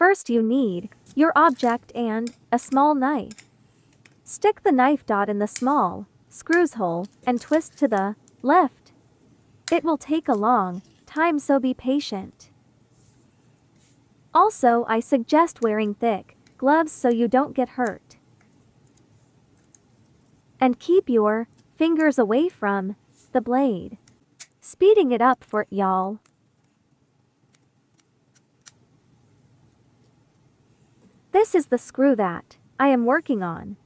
First you need your object and a small knife. Stick the knife dot in the small screws hole and twist to the left. It will take a long time, so be patient. Also, I suggest wearing thick gloves so you don't get hurt. And keep your fingers away from the blade. Speeding it up for y'all. This is the screw that I am working on.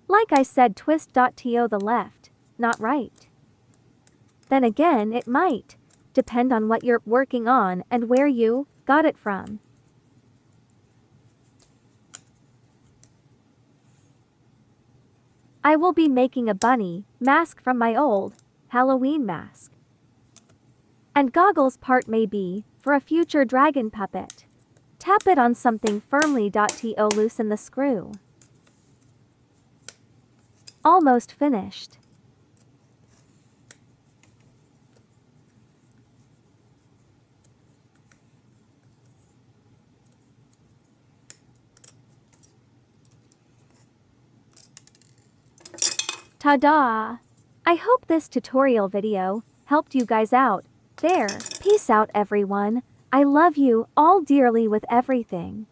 Like I said, twist to the left, not right. Then again, it might depend on what you're working on and where you got it from. I will be making a bunny mask from my old Halloween mask. And goggles part may be for a future dragon puppet. Tap it on something firmly. To loosen the screw. Almost finished. Ta-da! I hope this tutorial video helped you guys out. There, peace out everyone. I love you all dearly with everything.